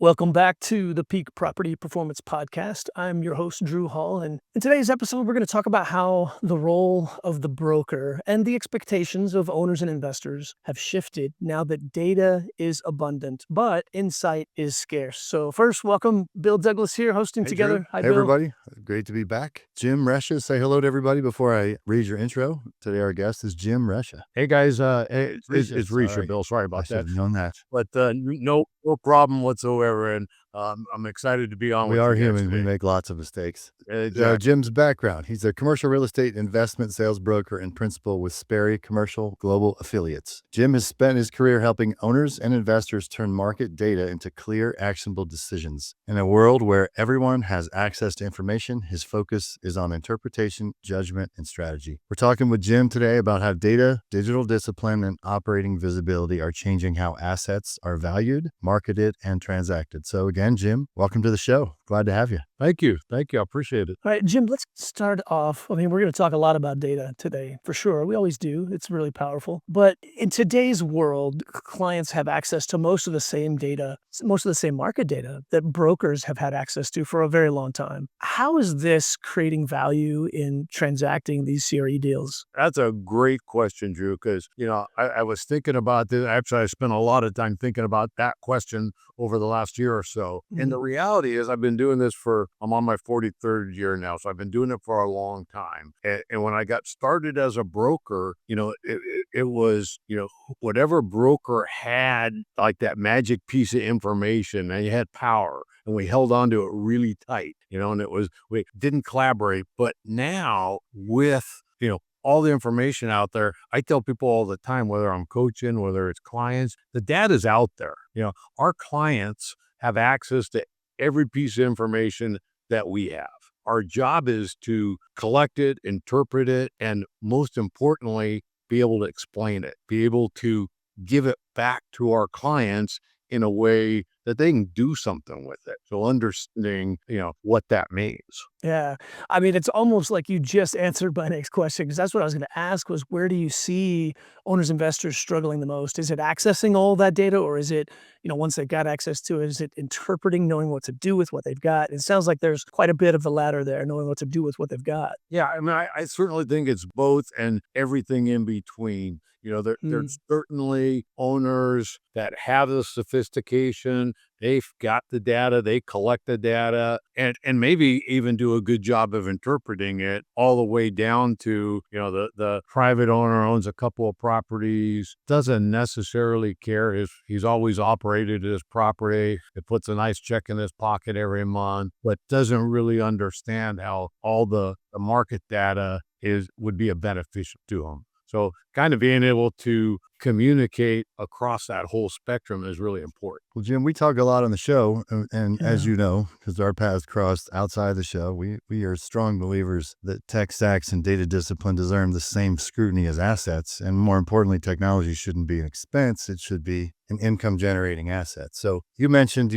Welcome back to the Peak Property Performance Podcast. I'm your host, Drew Hall, and in today's episode, we're going to talk about how the role of the broker and the expectations of owners and investors have shifted now that data is abundant, but insight is scarce. So first, welcome Bill Douglas here, hosting Hey, together. Drew. Hi, Hey, Bill. everybody. Great to be back. Jim Resha, say hello to everybody before I read your intro. Today, our guest is Jim Resha. Hey guys, it's Resha, Sorry. Bill. Sorry I about should that. have known that. But no problem whatsoever, and I'm excited to be on We with are you guys human. today. We make lots of mistakes. Exactly. Jim's background. He's a commercial real estate investment sales broker and principal with Sperry Commercial Global Affiliates. Jim has spent his career helping owners and investors turn market data into clear, actionable decisions. In a world where everyone has access to information, his focus is on interpretation, judgment, and strategy. We're talking with Jim today about how data, digital discipline, and operating visibility are changing how assets are valued, marketed, and transacted. So again, Jim, welcome to the show. Glad to have you. Thank you. I appreciate it. All right, Jim, let's start off. We're going to talk a lot about data today, for sure. We always do. It's really powerful. But in today's world, clients have access to most of the same data, most of the same market data that brokers have had access to for a very long time. How is this creating value in transacting these CRE deals? That's a great question, Drew, because, I was thinking about this. Actually, I spent a lot of time thinking about that question over the last year or so. And the reality is I've been doing this I'm on my 43rd year now, so I've been doing it for a long time. And when I got started as a broker, it was, whatever broker had like that magic piece of information, and you had power, and we held on to it really tight, and we didn't collaborate. But now with, all the information out there, I tell people all the time, whether I'm coaching, whether it's clients, the data's out there. Our clients have access to every piece of information that we have. Our job is to collect it, interpret it, and most importantly, be able to explain it, be able to give it back to our clients in a way that they can do something with it. So understanding, what that means. Yeah. It's almost like you just answered my next question, because that's what I was going to ask was, where do you see owners, investors struggling the most? Is it accessing all that data, or is it, once they've got access to it, is it interpreting, knowing what to do with what they've got? It sounds like there's quite a bit of the latter there, knowing what to do with what they've got. Yeah, I certainly think it's both and everything in between. There's certainly owners that have the sophistication. They've got the data, they collect the data, and maybe even do a good job of interpreting it, all the way down to, the private owner owns a couple of properties, doesn't necessarily care. He's always operated his property. It puts a nice check in his pocket every month, but doesn't really understand how all the market data would be a beneficial to him. So kind of being able to communicate across that whole spectrum is really important. Well, Jim, we talk a lot on the show, and as you know, because our paths crossed outside the show, we are strong believers that tech stacks and data discipline deserve the same scrutiny as assets. And more importantly, technology shouldn't be an expense. It should be an income-generating asset. So you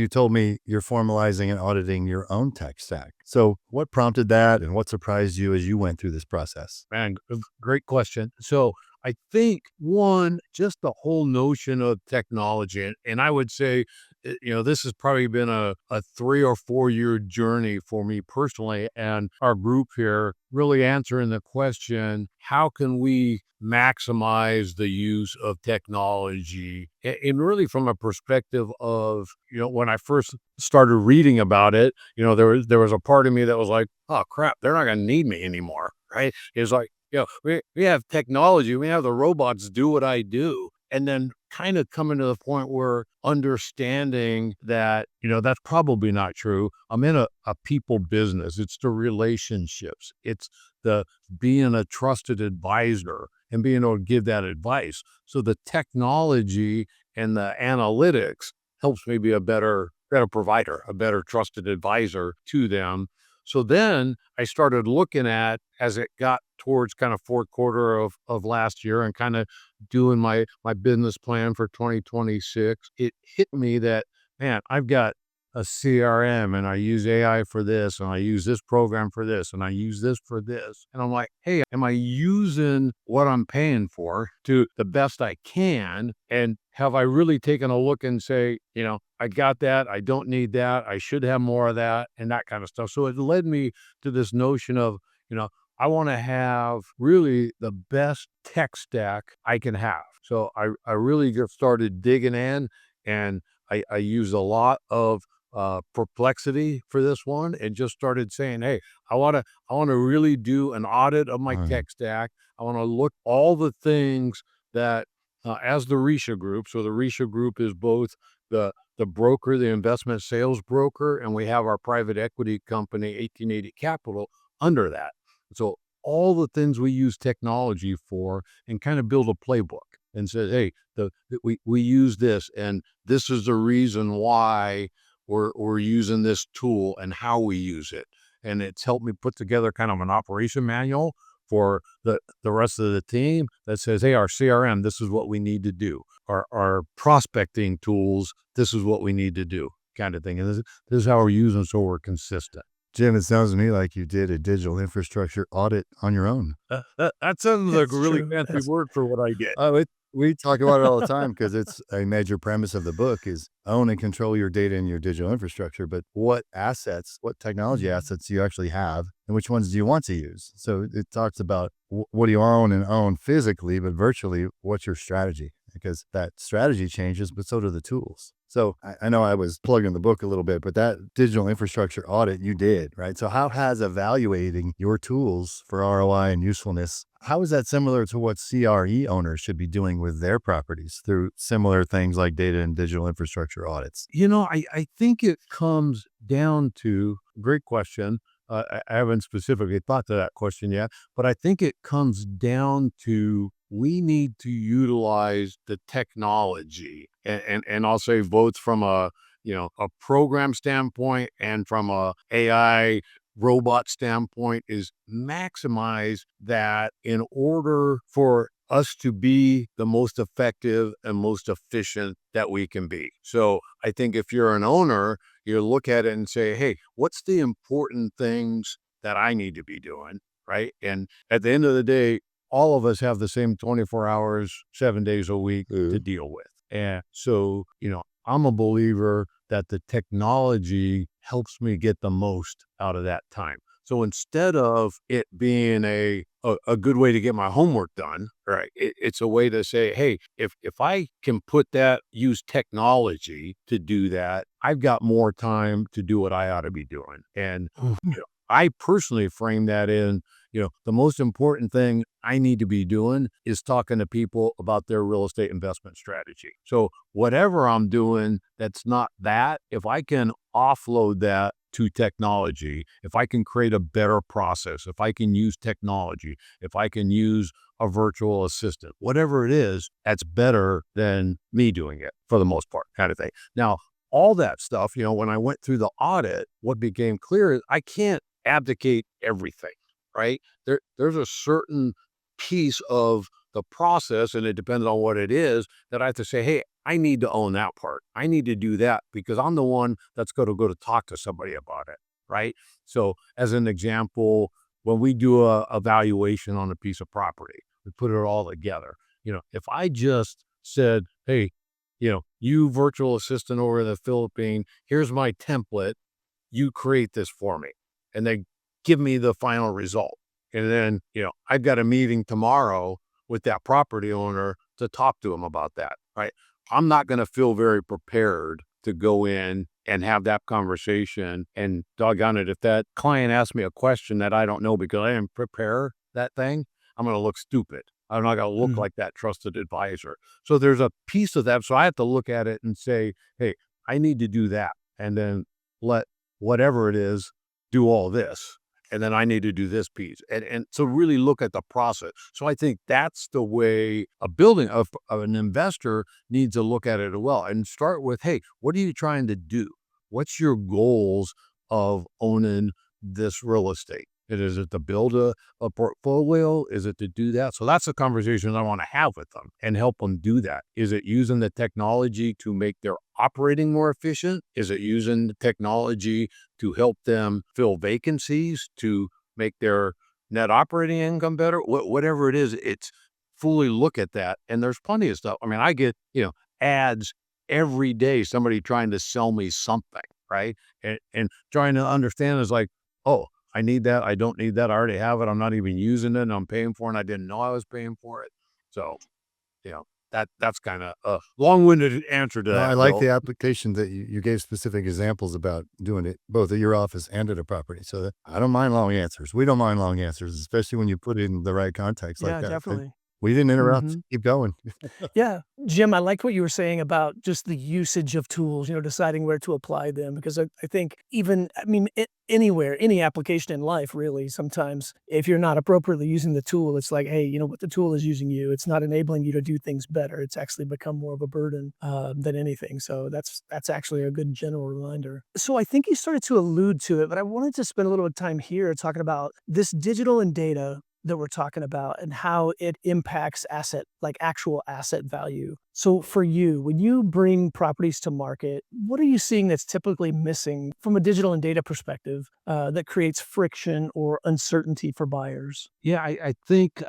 told me you're formalizing and auditing your own tech stack. So what prompted that, and what surprised you as you went through this process? Man, great question. So I think one, just the whole notion of technology, and I would say, this has probably been a 3 or 4 year journey for me personally, and our group here really answering the question, how can we maximize the use of technology? And really from a perspective of, when I first started reading about it, there was a part of me that was like, oh crap, they're not going to need me anymore, right? It's like, we have technology, we have the robots do what I do. And then kind of coming to the point where understanding that, that's probably not true. I'm in a people business. It's the relationships. It's the being a trusted advisor and being able to give that advice. So the technology and the analytics helps me be a better provider, a better trusted advisor to them. So then I started looking at, as it got towards kind of fourth quarter of last year and kind of doing my business plan for 2026, it hit me that, man, I've got a CRM and I use AI for this and I use this program for this and I use this for this. And I'm like, hey, am I using what I'm paying for to the best I can? And have I really taken a look and say, I got that, I don't need that, I should have more of that, and that kind of stuff. So it led me to this notion of, I want to have really the best tech stack I can have. So I really just started digging in, and I used a lot of perplexity for this one, and just started saying, hey, I want to really do an audit of my Right. tech stack. I want to look all the things that as the Resha group. So the Resha group is both the broker, the investment sales broker, and we have our private equity company, 1880 Capital, under that. So all the things we use technology for, and kind of build a playbook and say, hey, we use this, and this is the reason why we're using this tool and how we use it. And it's helped me put together kind of an operation manual for the rest of the team that says, hey, our CRM, this is what we need to do. Our prospecting tools, this is what we need to do, kind of thing. And this is how we're using, so we're consistent. Jim, it sounds to me like you did a digital infrastructure audit on your own. That sounds like a It's really true. fancy word for what I get. Oh, we talk about it all the time because it's a major premise of the book is own and control your data and your digital infrastructure. But what technology Mhm. assets do you actually have, and which ones do you want to use? So it talks about what do you own physically, but virtually, what's your strategy? Because that strategy changes, but so do the tools. So I know I was plugging the book a little bit, but that digital infrastructure audit you did, right? So how has evaluating your tools for ROI and usefulness, how is that similar to what CRE owners should be doing with their properties through similar things like data and digital infrastructure audits? I think it comes down to, great question. I haven't specifically thought to that question yet, but I think it comes down to we need to utilize the technology, and I'll say both from a program standpoint and from a AI robot standpoint, is maximize that in order for us to be the most effective and most efficient that we can be. So I think if you're an owner, you look at it and say, hey, what's the important things that I need to be doing? Right. And at the end of the day, all of us have the same 24 hours, 7 days a week to Ooh. deal with. And so, I'm a believer that the technology helps me get the most out of that time. So instead of it being a good way to get my homework done, right? It's a way to say, hey, if I can use technology to do that, I've got more time to do what I ought to be doing. And I personally frame that in, the most important thing I need to be doing is talking to people about their real estate investment strategy. So whatever I'm doing that's not that, if I can offload that to technology, if I can create a better process, if I can use technology, if I can use a virtual assistant, whatever it is, that's better than me doing it for the most part, kind of thing. Now, all that stuff, when I went through the audit, what became clear is I can't abdicate everything, right? There's a certain piece of the process, and it depends on what it is, that I have to say, hey, I need to own that part. I need to do that because I'm the one that's going to go to talk to somebody about it, right? So as an example, when we do a valuation on a piece of property, we put it all together. If I just said, hey, you virtual assistant over in the Philippines, here's my template, you create this for me, and they give me the final result. And then, I've got a meeting tomorrow with that property owner to talk to him about that, right? I'm not going to feel very prepared to go in and have that conversation. And doggone it, if that client asks me a question that I don't know because I didn't prepare that thing, I'm going to look stupid. I'm not going to look Mhm. like that trusted advisor. So there's a piece of that. So I have to look at it and say, hey, I need to do that. And then let whatever it is do all this. And then I need to do this piece. And so really look at the process. So I think that's the way of an investor needs to look at it as well, and start with, hey, what are you trying to do? What's your goals of owning this real estate? Is it to build a portfolio? Is it to do that? So that's the conversation I want to have with them and help them do that. Is it using the technology to make their operating more efficient? Is it using the technology to help them fill vacancies, to make their net operating income better? Whatever it is, it's fully look at that. And there's plenty of stuff. I mean, I get, ads every day, somebody trying to sell me something, right? And trying to understand is like, oh, I need that. I don't need that. I already have it. I'm not even using it. And I'm paying for it. And I didn't know I was paying for it. So, you know, that's kind of a long-winded answer to No, I that, like Bill. the application that you gave specific examples about doing it both at your office and at a property. So that I don't mind long answers. We don't mind long answers, especially when you put it in the right context like Yeah, that. definitely. We didn't interrupt. Mhm. Keep going. Yeah. Jim, I liked what you were saying about just the usage of tools, deciding where to apply them, because I think even, I mean, anywhere, any application in life, really, sometimes if you're not appropriately using the tool, it's like, hey, what the tool is using you. It's not enabling you to do things better. It's actually become more of a burden than anything. So that's actually a good general reminder. So I think you started to allude to it, but I wanted to spend a little bit of time here talking about this digital and data that we're talking about and how it impacts like actual asset value. So for you, when you bring properties to market, what are you seeing that's typically missing from a digital and data perspective that creates friction or uncertainty for buyers? Yeah, I think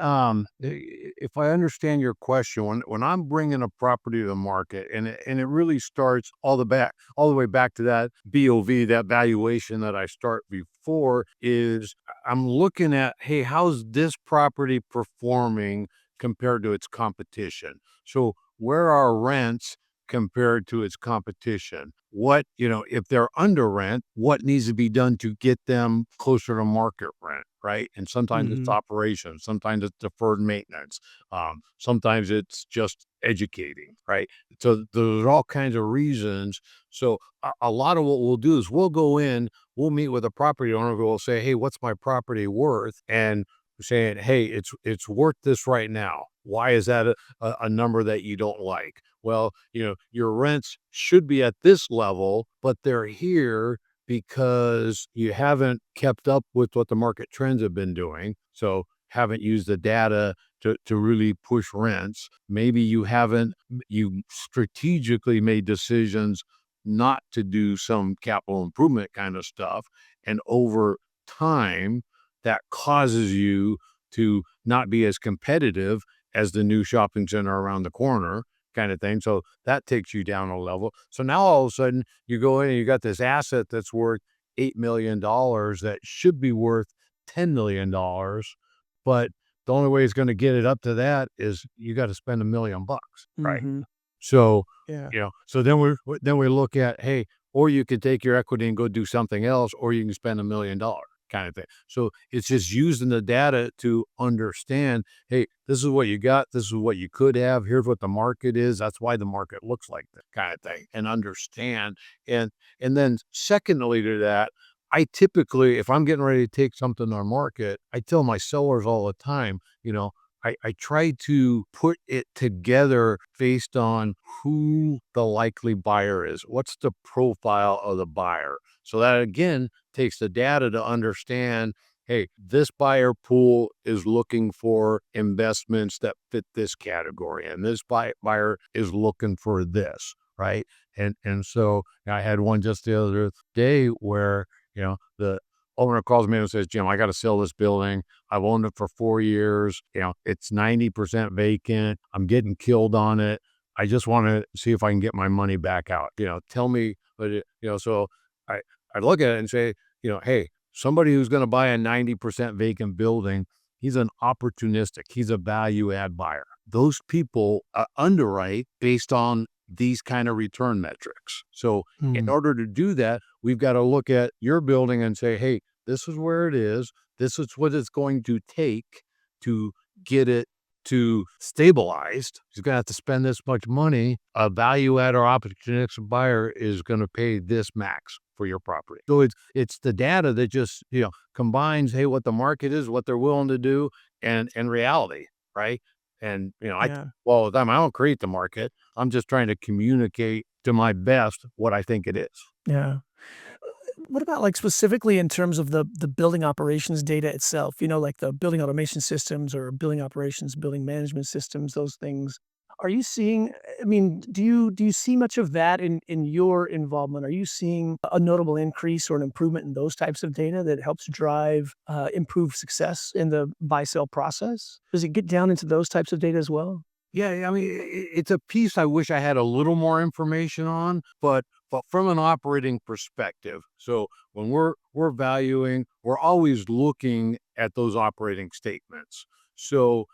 if I understand your question, when I'm bringing a property to the market, and it really starts all the way back to that BOV, that valuation that I start before, is I'm looking at, hey, how's this property performing compared to its competition? So where are rents compared to its competition? If they're under rent, what needs to be done to get them closer to market rent, right? And sometimes it's Mhm. operations, sometimes it's deferred maintenance, sometimes it's just educating, right? So there's all kinds of reasons. So a lot of what we'll do is we'll go in, we'll meet with a property owner, we'll say, hey, what's my property worth? And we're saying, hey, it's worth this right now. Why is that a number that you don't like? Well, your rents should be at this level, but they're here because you haven't kept up with what the market trends have been doing. So haven't used the data to really push rents. Maybe you strategically made decisions not to do some capital improvement kind of stuff. And over time, that causes you to not be as competitive as the new shopping center around the corner kind of thing. So that takes you down a level. So now all of a sudden you go in and you got this asset that's worth $8 million that should be worth $10 million, but the only way it's going to get it up to that is you got to spend $1 million, right? Mhm. So Yeah. so then we look at, hey, or you could take your equity and go do something else, or you can spend $1 million kind of thing. So it's just using the data to understand, hey, this is what you got, this is what you could have, here's what the market is, that's why the market looks like that kind of thing, and understand. And then secondly to that, I typically, if I'm getting ready to take something on market, I tell my sellers all the time, I try to put it together based on who the likely buyer is. What's the profile of the buyer? So that again takes the data to understand, hey, this buyer pool is looking for investments that fit this category, and this buyer is looking for this, right? And so I had one just the other day where, the owner calls me and says, Jim, I got to sell this building. I've owned it for 4 years. It's 90% vacant. I'm getting killed on it. I just want to see if I can get my money back out. Tell me, so I, I look at it and say, hey, somebody who's going to buy a 90% vacant building, he's an opportunistic, he's a value add buyer. Those people underwrite based on these kind of return metrics. So in Mm. order to do that, we've got to look at your building and say, hey, this is where it is. This is what it's going to take to get it to stabilized. He's going to have to spend this much money. A value add or opportunistic buyer is going to pay this max for your property. So it's the data that just, combines, hey, what the market is, what they're willing to do, and reality, right? And Yeah. well, I don't create the market. I'm just trying to communicate to my best what I think it is. Yeah. What about like specifically in terms of the building operations data itself? Like the building automation systems or building operations, building management systems, those things. Are you seeing? I mean, do you see much of that in your involvement? Are you seeing a notable increase or an improvement in those types of data that helps drive improved success in the buy sell process? Does it get down into those types of data as well? Yeah, I mean, it's a piece I wish I had a little more information on, but from an operating perspective. So when we're valuing, we're always looking at those operating statements. So,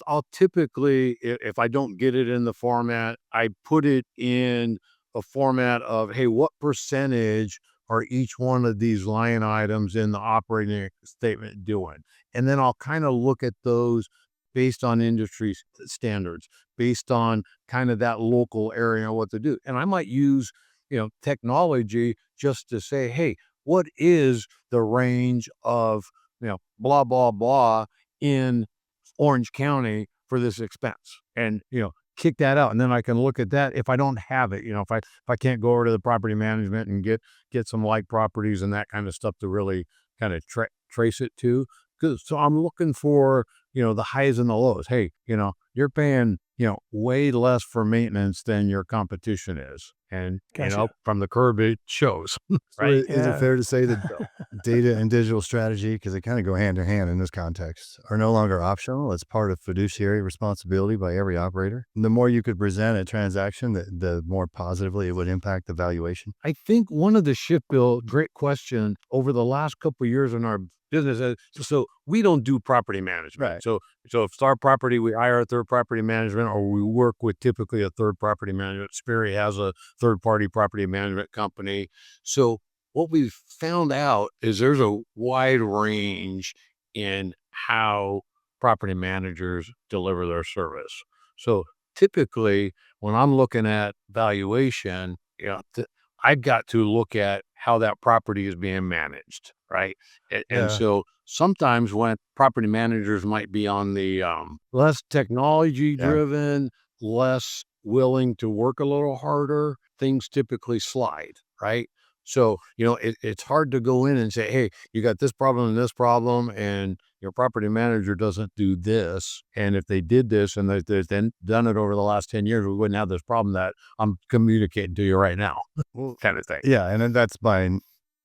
I'll typically, if I don't get it in the format, I put it in a format of, hey, what percentage are each one of these line items in the operating statement doing? And then I'll kind of look at those based on industry standards, based on kind of that local area, what to do. And I might use, technology just to say, hey, what is the range of, blah, blah, blah in Orange County for this expense? And, kick that out. And then I can look at that if I don't have it, if I can't go over to the property management and get some like properties and that kind of stuff to really kind of trace it to. So I'm looking for, the highs and the lows. Hey, you're paying, way less for maintenance than your competition is. And, Gotcha. from the curb, it shows, So right? is it Yeah. fair to say that data and digital strategy, because they kind of go hand in hand in this context, are no longer optional? It's part of fiduciary responsibility by every operator. And the more you could present a transaction, the more positively it would impact the valuation. I think one of the shift, Bill, great question, over the last couple of years in our business. So we don't do property management. Right. So if it's our property, we hire a third property management, or we work with typically a third property management. Sperry has a third party property management company. So what we've found out is there's a wide range in how property managers deliver their service. So typically, when I'm looking at valuation, I've got to look at how that property is being managed, right? And Yeah. so sometimes when property managers might be on the less technology Yeah. driven, less willing to work a little harder, things typically slide, right? So, it's hard to go in and say, hey, you got this problem, and your property manager doesn't do this. And if they did this and they've then done it over the last 10 years, we wouldn't have this problem that I'm communicating to you right now, Well, kind of thing. yeah. And then that's by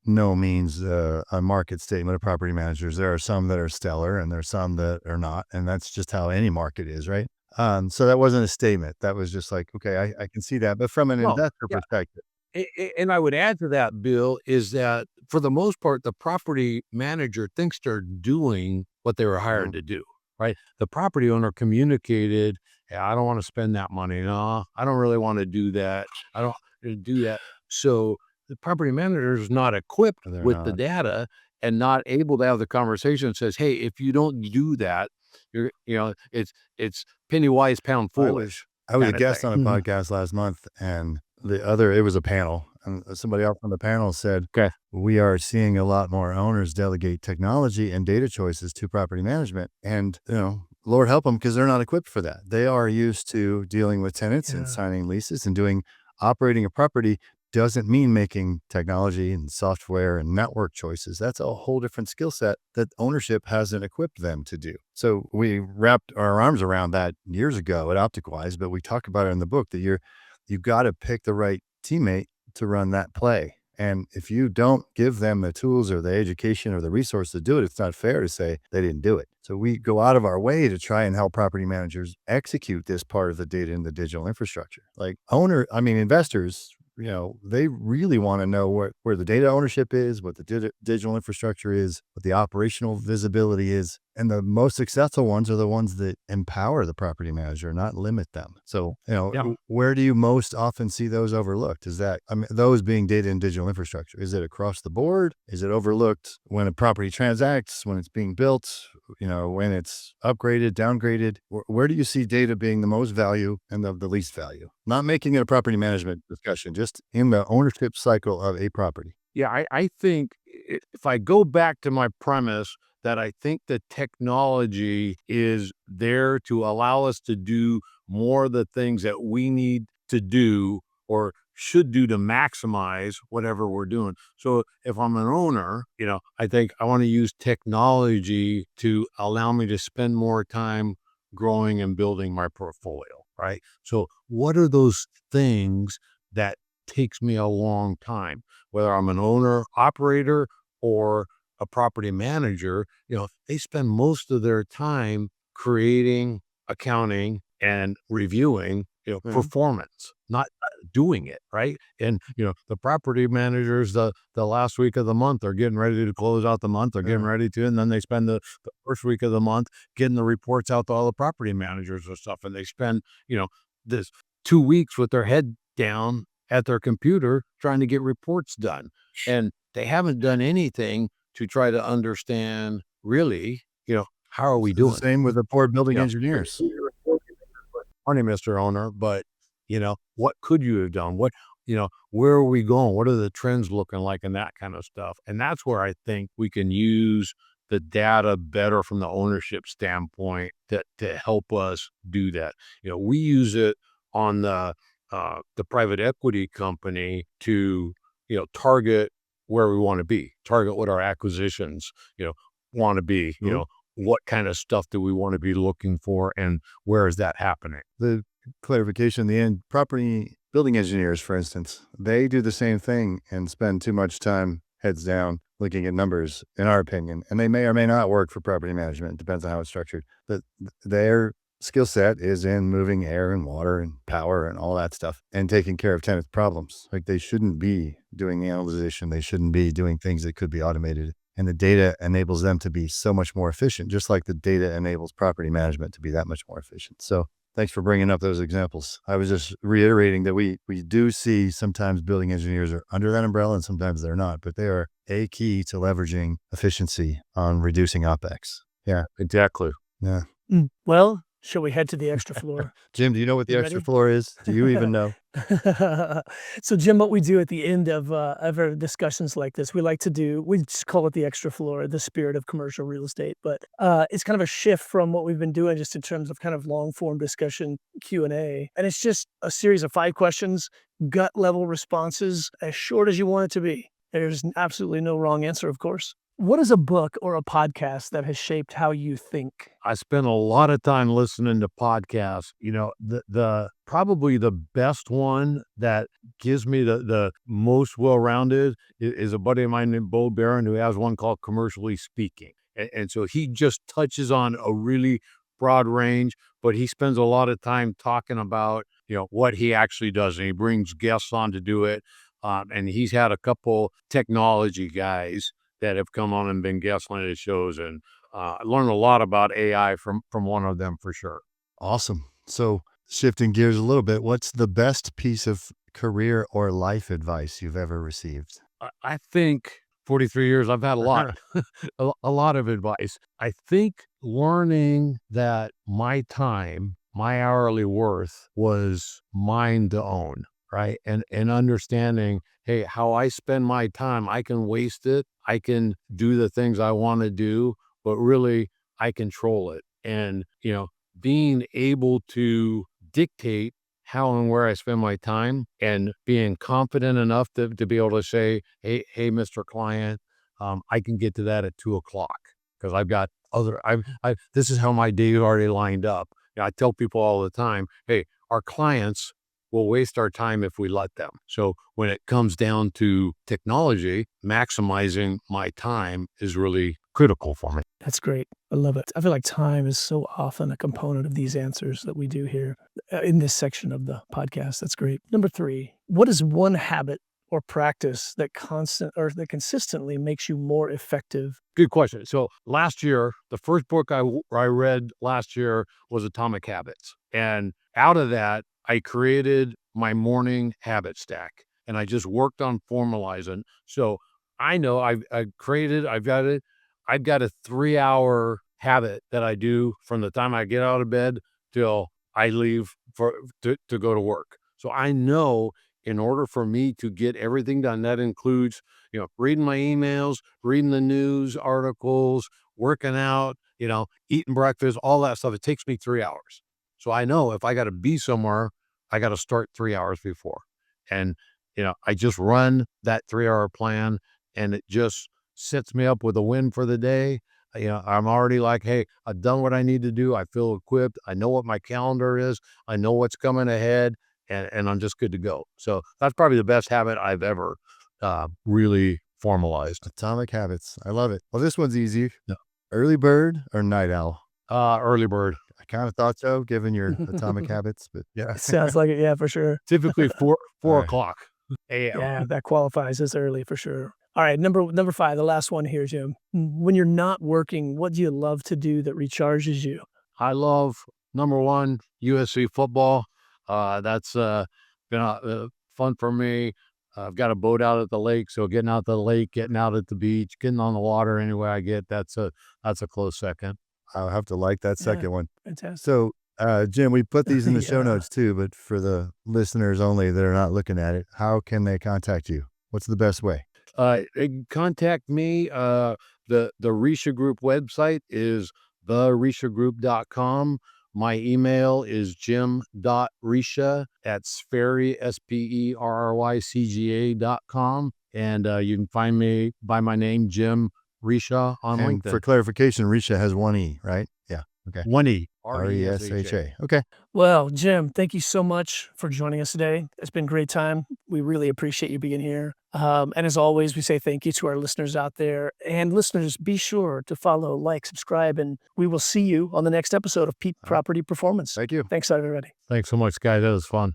no means a market statement of property managers. There are some that are stellar and there's some that are not. And that's just how any market is, right? So that wasn't a statement. That was just like, okay, I can see that. But from an Well, investor yeah. perspective, And I would add to that, Bill, is that for the most part, the property manager thinks they're doing what they were hired mhm, to do, right? The property owner communicated, "Yeah, I don't want to spend that money. No, I don't really want to do that. I don't do that." So the property manager is not equipped they're with the not. data and not able to have the conversation that says, "Hey, if you don't do that, it's penny wise, pound I was foolish," I was a kind of guest thing. on a Mhm. podcast last month, and it was a panel, and somebody else on the panel said, Okay. "We are seeing a lot more owners delegate technology and data choices to property management, and, Lord help them because 'cause they're not equipped for that. They are used to dealing with tenants and Yeah. signing leases and operating a property doesn't mean making technology and software and network choices. That's a whole different skill set that ownership hasn't equipped them to do. So we wrapped our arms around that years ago at OpticWise, but we talk about it in the book that you've got to pick the right teammate to run that play. And if you don't give them the tools or the education or the resource to do it, it's not fair to say they didn't do it. So we go out of our way to try and help property managers execute this part of the data and the digital infrastructure. Like investors, they really want to know where the data ownership is, what the digital infrastructure is, what the operational visibility is. And the most successful ones are the ones that empower the property manager, not limit them. So, Yeah. where do you most often see those overlooked? Is that, those being data and digital infrastructure? Is it across the board? Is it overlooked when a property transacts, when it's being built, when it's upgraded, downgraded? Where do you see data being the most value and the least value? Not making it a property management discussion, just in the ownership cycle of a property. Yeah, I think if I go back to my premise that I think the technology is there to allow us to do more of the things that we need to do, or should do to maximize whatever we're doing. So if I'm an owner, I think I want to use technology to allow me to spend more time growing and building my portfolio, right? So what are those things that takes me a long time, whether I'm an owner, operator, or a property manager? They spend most of their time creating, accounting, and reviewing, Mhm. performance, not doing it, right? And, the property managers, the last week of the month are getting ready to close out the month. They're getting Yeah. ready to, and then they spend the first week of the month getting the reports out to all the property managers and stuff. And they spend, this 2 weeks with their head down at their computer trying to get reports done. And they haven't done anything to try to understand really, how are we It's the doing? same with the poor building You know, engineers. Morning, Mr. Owner, but what could you have done? Where are we going? What are the trends looking like and that kind of stuff? And that's where I think we can use the data better from the ownership standpoint to help us do that. We use it on the private equity company to, target where we want to be, target what our acquisitions, want to be, Cool. what kind of stuff do we want to be looking for and where is that happening? The clarification in the end, property building engineers, for instance, they do the same thing and spend too much time heads down looking at numbers, in our opinion. And they may or may not work for property management. Depends on how it's structured. But their skill set is in moving air and water and power and all that stuff and taking care of tenant problems. Like they shouldn't be doing analyzation. They shouldn't be doing things that could be automated. And the data enables them to be so much more efficient, just like the data enables property management to be that much more efficient. So thanks for bringing up those examples. I was just reiterating that we do see sometimes building engineers are under that umbrella and sometimes they're not, but they are a key to leveraging efficiency on reducing OpEx. Yeah. Exactly. Yeah. Well, shall we head to the extra floor? Jim, do you know what the You extra ready? floor is? Do you even know? So, Jim, what we do at the end of our discussions like this, we just call it the extra floor, the spirit of commercial real estate. But it's kind of a shift from what we've been doing just in terms of kind of long form discussion Q&A. And it's just a series of 5 questions, gut level responses, as short as you want it to be. There's absolutely no wrong answer, of course. What is a book or a podcast that has shaped how you think? I spend a lot of time listening to podcasts. The probably the best one that gives me the most well-rounded is a buddy of mine named Bo Barron, who has one called Commercially Speaking. And so he just touches on a really broad range, but he spends a lot of time talking about, what he actually does. And he brings guests on to do it. And he's had a couple technology guys that have come on and been guests on his shows. And I learned a lot about AI from one of them for sure. Awesome. So shifting gears a little bit, what's the best piece of career or life advice you've ever received? I think 43 years, I've had a lot, a lot of advice. I think learning that my time, my hourly worth was mine to own, right? And understanding, hey, how I spend my time, I can waste it. I can do the things I want to do, but really I control it. And, being able to dictate how and where I spend my time and being confident enough to be able to say, hey, Mr. Client, I can get to that at 2 o'clock because I've got this is how my day is already lined up. I tell people all the time, hey, our clients will waste our time if we let them. So when it comes down to technology, maximizing my time is really critical for me. That's great. I love it. I feel like time is so often a component of these answers that we do here in this section of the podcast. That's great. Number 3, what is one habit or practice that consistently makes you more effective? Good question. So last year, the first book I read last year was Atomic Habits. And out of that, I created my morning habit stack and I just worked on formalizing. So I know I've got a 3-hour habit that I do from the time I get out of bed till I leave to go to work. So I know in order for me to get everything done, that includes, reading my emails, reading the news articles, working out, eating breakfast, all that stuff. It takes me 3 hours. So I know if I got to be somewhere, I got to start 3 hours before. And, I just run that 3-hour plan, and it just sets me up with a win for the day. I'm already like, hey, I've done what I need to do. I feel equipped. I know what my calendar is. I know what's coming ahead, and I'm just good to go. So that's probably the best habit I've ever really formalized. Atomic habits. I love it. Well, this one's easy. Yeah. Early bird or night owl? Early bird. I kind of thought so, given your atomic habits, but Yeah. Sounds like it. Yeah, for sure. Typically four All right. o'clock a.m. Yeah, that qualifies as early for sure. All right, number 5, the last one here, Jim. When you're not working, what do you love to do that recharges you? I love, number one, USC football. That's been fun for me. I've got a boat out at the lake, so getting out to the lake, getting out at the beach, getting on the water any way I get, that's a close second. I'll have to like that Yeah. second one. Fantastic. So, Jim, we put these in the show Yeah. notes too, but for the listeners only that are not looking at it, how can they contact you? What's the best way? Contact me. The Resha Group website is thereshagroup.com. My email is jim.resha at Sperry, SPERRYCGA.com. And you can find me by my name, Jim Resha, on And LinkedIn. for clarification, Resha has one E, right? Yeah. Okay. One E. RESHA. Okay. Well, Jim, thank you so much for joining us today. It's been a great time. We really appreciate you being here. And as always, we say thank you to our listeners out there. And listeners, be sure to follow, like, subscribe, and we will see you on the next episode of Peak Property Performance. Thank you. Thanks, everybody. Thanks so much, guys. That was fun.